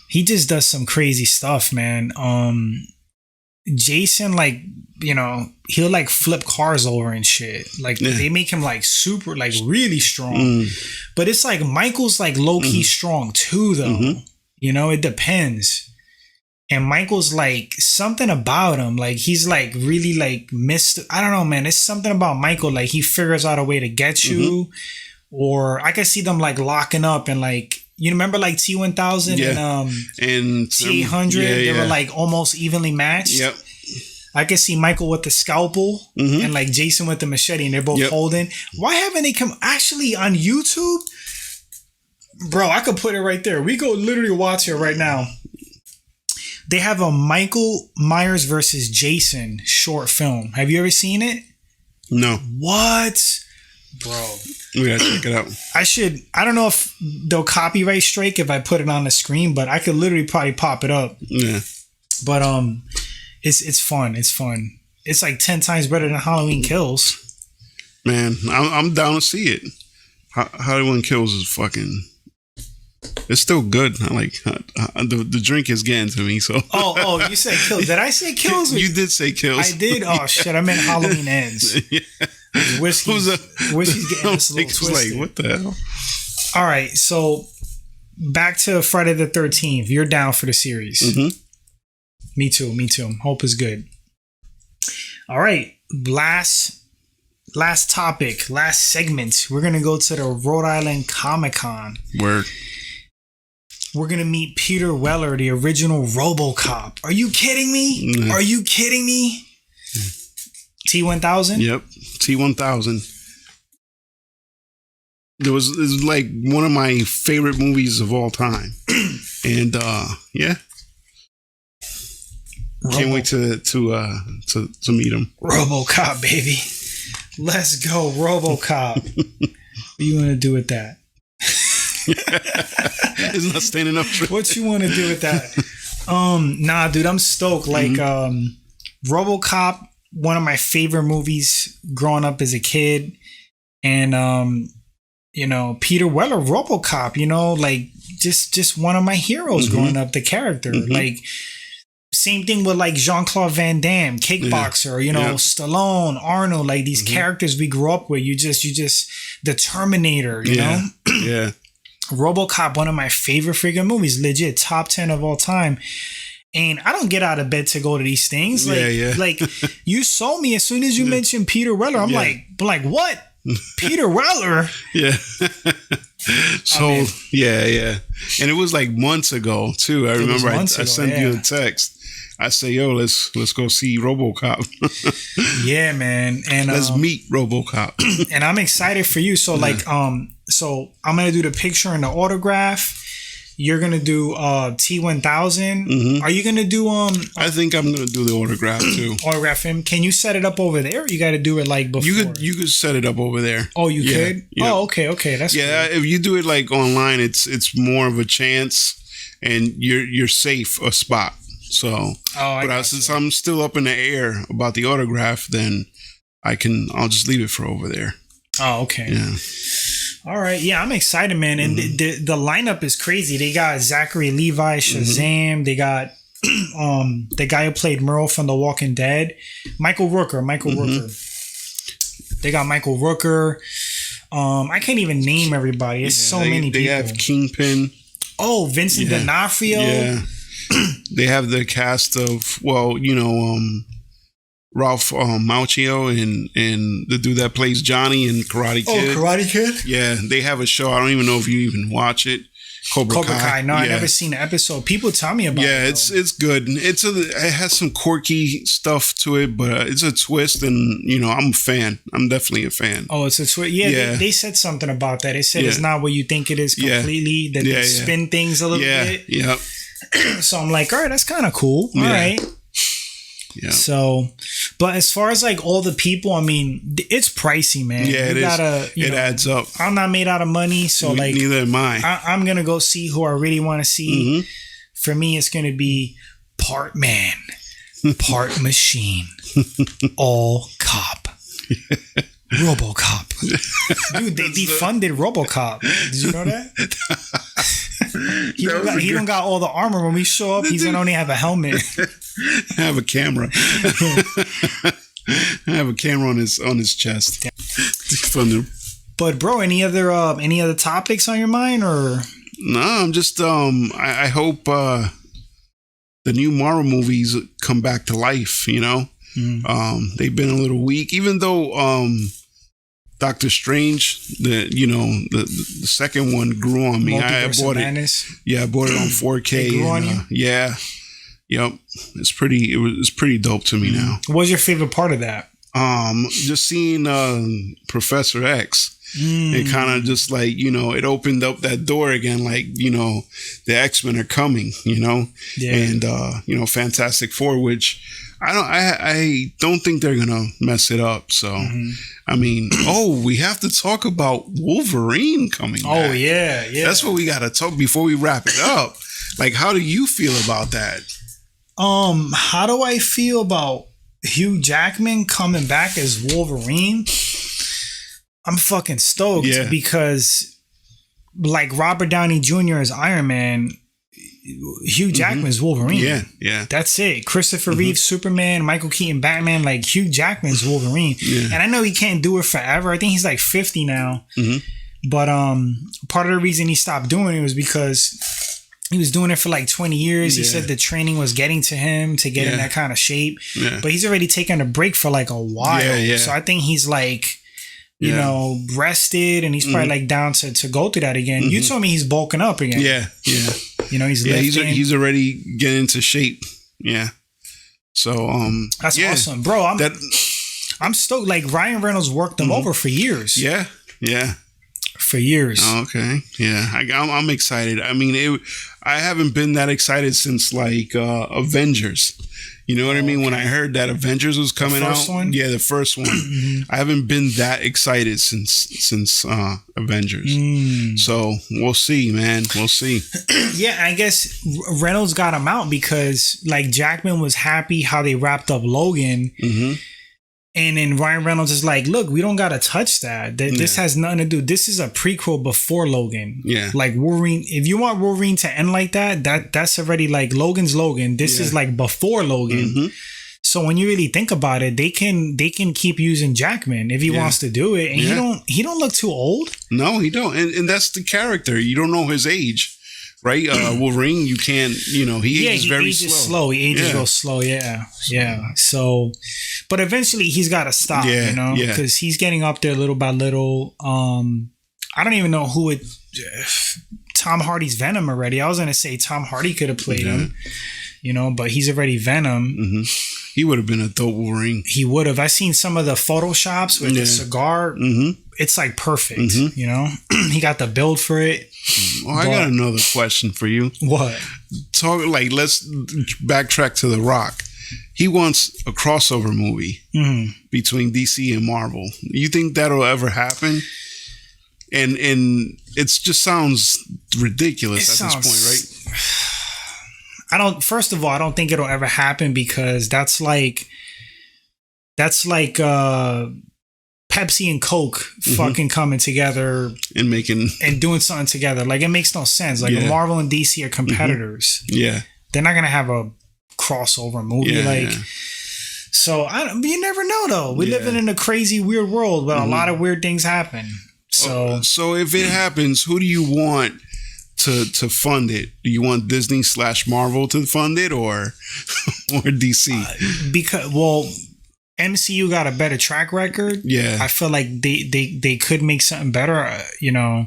He just does some crazy stuff, man. Jason, like, you know, he'll like flip cars over and shit. Like they make him like super, like really strong. But it's like Michael's like low key strong too, though. You know, it depends. And Michael's like something about him, like he's like really like I don't know, man. It's something about Michael, like he figures out a way to get you, or I can see them like locking up and like. You remember like T-1000 and T-800? They were like almost evenly matched. Yep. I can see Michael with the scalpel and like Jason with the machete, and they're both holding. Why haven't they come actually on YouTube? Bro, I could put it right there. We go literally watch it right now. They have a Michael Myers versus Jason short film. Have you ever seen it? No. What? Bro. We gotta check it out. I don't know if they'll copyright strike if I put it on the screen, but I could literally probably pop it up. Yeah. But It's fun. It's fun. It's like 10 times better than Halloween Kills. Man, I'm down to see it. Halloween Kills is fucking. It's still good. I like the drink is getting to me. So. Oh, you said Kills. Did I say Kills? You did say Kills. I did. Oh shit! I meant Halloween Ends. Yeah. Whiskey's getting us a little twisted. Like, what the hell? All right, so back to Friday the 13th. You're down for the series. Mm-hmm. Me too. Hope is good. All right, last topic, last segment. We're gonna go to the Rhode Island Comic-Con. Word. We're gonna meet Peter Weller, the original Robocop. Are you kidding me? Mm. Are you kidding me? T-1000? Yep, T-1000. It was like one of my favorite movies of all time, and yeah, can't wait to meet him. Robocop, baby, let's go, Robocop. What you want to do with that? It's not standing up. What you want to do with that? Nah, dude, I'm stoked. Like, Robocop, one of my favorite movies growing up as a kid, and you know, Peter Weller, Robocop, you know, like just one of my heroes growing up, the character. Like, same thing with like Jean-Claude Van Damme, Kickboxer, you know, Stallone, Arnold, like these characters we grew up with. You just the Terminator, you know? Yeah. Robocop, one of my favorite freaking movies, legit top 10 of all time. And I don't get out of bed to go to these things. Like, like you sold me as soon as you mentioned Peter Weller. I'm like, what? Peter Weller? Yeah. So, yeah. And it was like months ago, too. I remember I sent you a text. I say, yo, let's go see Robocop. Yeah, man. And let's meet Robocop. And I'm excited for you. So, like, so I'm going to do the picture and the autograph. You're gonna do T-1000. Are you gonna do I think I'm gonna do the autograph too. Autograph him. Can you set it up over there? Or you got to do it like before. You could set it up over there. Oh, you could. Yeah. Oh, okay. That's cool. If you do it like online, it's more of a chance, and you're safe a spot. So, since I'm still up in the air about the autograph, then I'll just leave it for over there. Oh, okay. Yeah. All right, yeah, I'm excited, man, and the lineup is crazy. They got Zachary Levi, Shazam. They got the guy who played Merle from The Walking Dead, Michael Rooker. They got Michael Rooker. I can't even name everybody. It's so many people. They have Kingpin. Oh, Vincent D'Onofrio. Yeah. They have the cast of Ralph Macchio and the dude that plays Johnny in Karate Kid. Oh, Karate Kid? Yeah, they have a show. I don't even know if you even watch it. Cobra Kai. No, I've never seen an episode. People tell me about it. Yeah, it's good. It has some quirky stuff to it, but it's a twist, and I'm a fan. I'm definitely a fan. Oh, it's a twist. Yeah. They said something about that. They said it's not what you think it is completely. That they spin things a little bit. Yeah. So I'm like, all right, that's kind of cool. All right. Yeah. So, but as far as like all the people, I mean, it's pricey, man. Yeah, it adds up. I'm not made out of money, so neither am I. I'm gonna go see who I really want to see. For me, it's gonna be part man, part machine, all cop. Robocop. Dude, they defunded Robocop. Did you know that? He don't got all the armor. When we show up, he's gonna only have a helmet. I have a camera. I have a camera on his chest. But bro, any other topics on your mind, or? No, I'm just I hope the new Marvel movies come back to life. They've been a little weak, even though Doctor Strange, the second one grew on me. I bought it. Yeah, I bought it on 4K. It grew on you? Yeah. Yep. It's pretty dope to me now. What was your favorite part of that? Just seeing Professor X. It kind of just like, it opened up that door again, like, the X-Men are coming, and Fantastic Four, which I don't think they're gonna mess it up. So I mean, we have to talk about Wolverine coming back. Oh yeah. That's what we gotta talk before we wrap it up. Like, how do you feel about that? How do I feel about Hugh Jackman coming back as Wolverine? I'm fucking stoked because, like Robert Downey Jr. as Iron Man, Hugh Jackman's Wolverine. Yeah. That's it. Christopher Reeve, Superman, Michael Keaton, Batman, like Hugh Jackman's Wolverine. Yeah. And I know he can't do it forever. I think he's like 50 now. But part of the reason he stopped doing it was because he was doing it for like 20 years. He said the training was getting to him to get in that kind of shape. But he's already taken a break for like a while. So I think he's like, you know, rested, and he's probably like down to go through that again. You told me he's bulking up again. Yeah. You know, he's lifting. He's already getting into shape. Yeah. So that's awesome, bro. I'm stoked. Like Ryan Reynolds worked him over for years. Yeah. For years. Oh, okay. Yeah. I'm excited. I mean, I haven't been that excited since like Avengers. You know what I mean? When I heard that Avengers was coming out, yeah, the first one. I haven't been that excited since Avengers. So we'll see, man. We'll see. Yeah, I guess Reynolds got him out because like Jackman was happy how they wrapped up Logan. And then Ryan Reynolds is like, look, we don't got to touch that. This has nothing to do. This is a prequel before Logan. Yeah. Like Wolverine, if you want Wolverine to end like that's already like Logan's Logan. This is like before Logan. So when you really think about it, they can keep using Jackman if he wants to do it. And he don't look too old. No, he don't. And that's the character. You don't know his age. Right? Wolverine, you can't, you know, he ages very slow. He ages real slow. Yeah. So, but eventually he's got to stop, you know, because he's getting up there little by little. I don't even know Tom Hardy's Venom already. I was going to say Tom Hardy could have played him, you know, but he's already Venom. He would have been a dope Wolverine. He would have. I've seen some of the photoshops with the cigar. It's like perfect, you know. He got the build for it. Oh, I got another question for you. What? Let's backtrack to The Rock. He wants a crossover movie between DC and Marvel. You think that'll ever happen? And it just sounds ridiculous this point, right? First of all, I don't think it'll ever happen because that's like Pepsi and Coke fucking coming together and doing something together. Like it makes no sense. Like Marvel and DC are competitors. They're not gonna have a crossover movie. So you never know though. We're living in a crazy weird world where a lot of weird things happen. So if it happens, who do you want to fund it? Do you want Disney / Marvel to fund it or DC? Because MCU got a better track record. I feel like they could make something better. You know,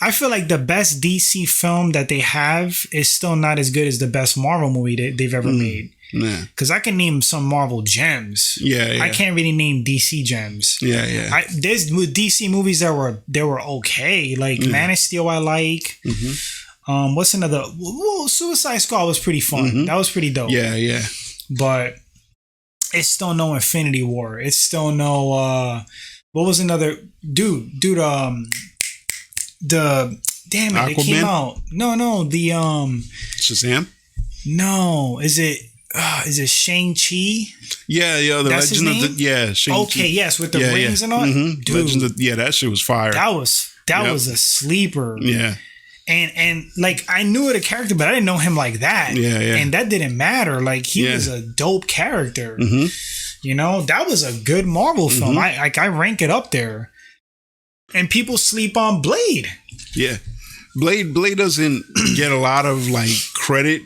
I feel like the best DC film that they have is still not as good as the best Marvel movie they've ever made. Because I can name some Marvel gems. I can't really name DC gems. There's DC movies that were okay. Like Man of Steel, I like. What's another? Suicide Squad was pretty fun. That was pretty dope. But it's still no Infinity War. It's still no what was another dude the damn it, Aquaman? It came out. No, the Shazam? No, is it Shang-Chi? Yeah, the That's Legend of the Shang-Chi. Okay, yes, with the rings and all. Dude, Legend of, that shit was fire. That was a sleeper. And like I knew the character, but I didn't know him like that. And that didn't matter. Like he was a dope character. You know, that was a good Marvel film. I rank it up there. And people sleep on Blade. Blade doesn't get a lot of like credit.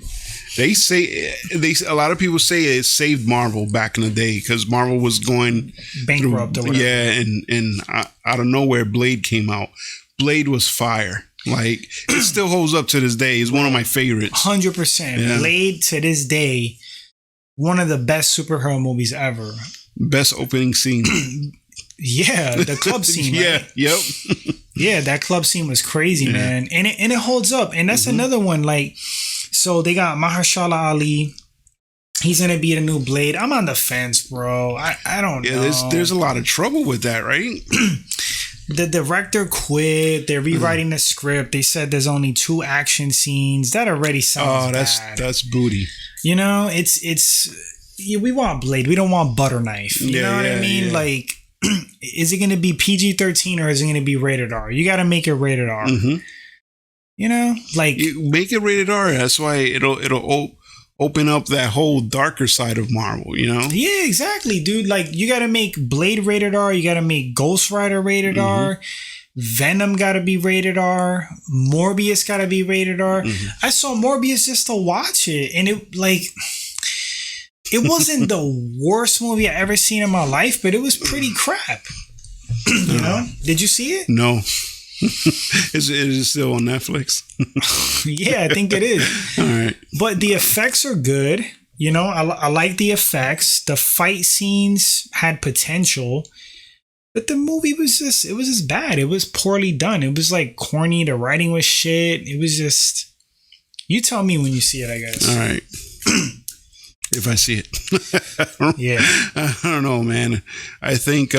A lot of people say it saved Marvel back in the day because Marvel was going bankrupt or whatever. And out of nowhere Blade came out. Blade was fire. Like it still holds up to this day. It's one of my favorites. 100%. Blade to this day, one of the best superhero movies ever. Best opening scene. The club scene. Right? That club scene was crazy, man. And it holds up. And that's another one. Like, so they got Mahershala Ali. He's gonna be the new Blade. I'm on the fence, bro. I don't know. There's a lot of trouble with that, right? The director quit. They're rewriting the script. They said there's only 2 action scenes. That already sounds bad. That's booty. You know, we want Blade. We don't want butter knife. You know what I mean? Like, is it going to be PG-13 or is it going to be rated R? You got to make it rated R. Mm-hmm. You know, like you make it rated R. That's why it'll open up that whole darker side of Marvel. You know? Yeah, exactly, dude. Like, you got to make Blade rated R. You got to make Ghost Rider rated R. Venom got to be rated R. Morbius got to be rated R. I saw Morbius just to watch it, and it wasn't the worst movie I ever seen in my life, but it was pretty crap. You know? Did you see it? No. Is it still on Netflix? Yeah, I think it is. All right. But the effects are good. You know, I like the effects. The fight scenes had potential. But the movie was just bad. It was poorly done. It was like corny. The writing was shit. It was just... You tell me when you see it, I guess. All right. If I see it. Yeah. I don't know, man. I think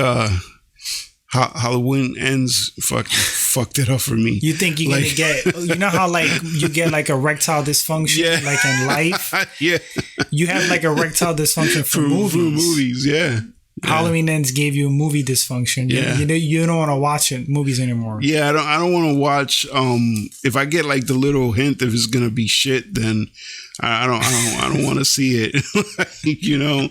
Halloween Ends fucked it up for me. You think you're gonna get, you know how like you get like erectile dysfunction like in life? Yeah. You have like erectile dysfunction for movies. Yeah. Halloween Ends gave you a movie dysfunction. You don't want to watch movies anymore. Yeah, I don't want to watch. If I get like the little hint if it's gonna be shit, then I don't want to see it. You know,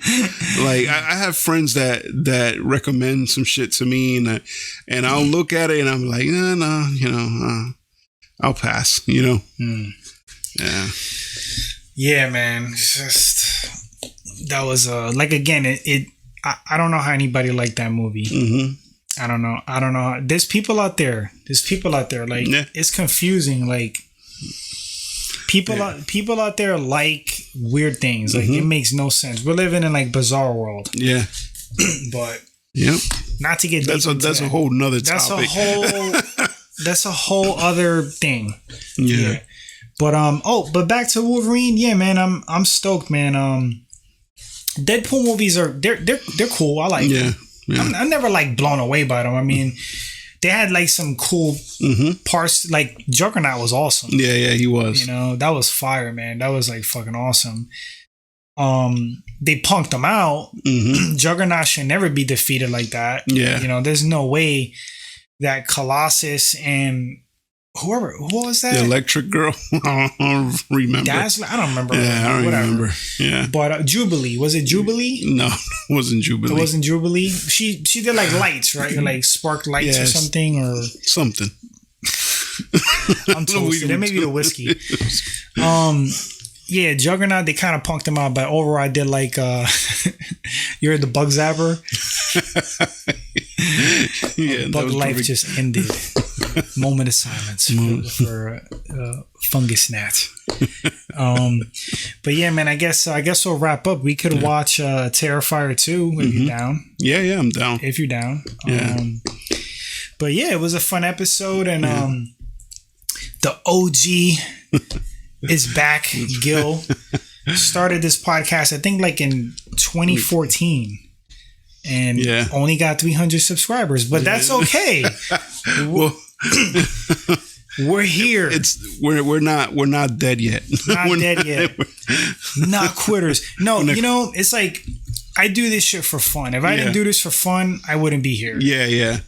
like I have friends that recommend some shit to me, and I'll look at it and I'm like, no, you know, I'll pass. You know. Yeah. Yeah, man. It's just that was like again it. I don't know how anybody liked that movie. I don't know. There's people out there. Like it's confusing. Like people out there like weird things. Like it makes no sense. We're living in like bizarre world. Yeah. But yep. Not to get that's a whole nother topic. That's a whole other thing. Yeah. But but back to Wolverine. Yeah, man. I'm stoked, man. Deadpool movies they're cool. I like them. Yeah. I'm never like blown away by them. I mean, they had like some cool parts. Like Juggernaut was awesome. Yeah, he was. You know, that was fire, man. That was like fucking awesome. They punked him out. Juggernaut should never be defeated like that. Yeah. You know, there's no way that Colossus and who was that? The electric girl. I don't remember. I don't remember. Yeah, I don't remember. Yeah. But Jubilee. Was it Jubilee? No, it wasn't Jubilee. It wasn't Jubilee? She did like lights, right? Or like spark lights or something or... Something. I'm toasted. That may be the whiskey. Yeah, Juggernaut, they kind of punked him out, but overall I did like you're the bug zapper. Yeah, bug life just ended. Moment of silence for fungus gnat. But yeah, man, I guess we'll wrap up. We could watch Terrifier 2 if you're down. Yeah, I'm down. If you're down. Yeah. But yeah, it was a fun episode, and the OG is back. Gil started this podcast, I think, like in 2014. And only got 300 subscribers, but that's okay. Well, we're here. We're not dead yet. Not dead yet. Not quitters. No, you know, it's like I do this shit for fun. If I didn't do this for fun, I wouldn't be here. Yeah.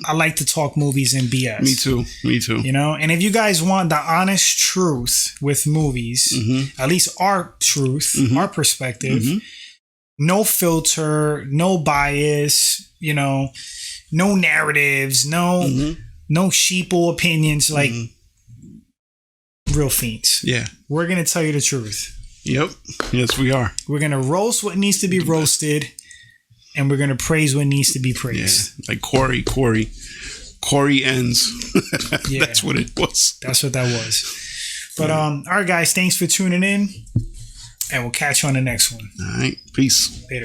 I like to talk movies and BS. Me too. You know, and if you guys want the honest truth with movies, at least our truth, our perspective. No filter, no bias, you know, no narratives, no sheeple opinions, like real fiends. Yeah. We're going to tell you the truth. Yep. Yes, we are. We're going to roast what needs to be roasted, and we're going to praise what needs to be praised. Yeah. Like Corey ends. That's what it was. That's what that was. But, all right, guys, thanks for tuning in. And we'll catch you on the next one. All right. Peace. Later.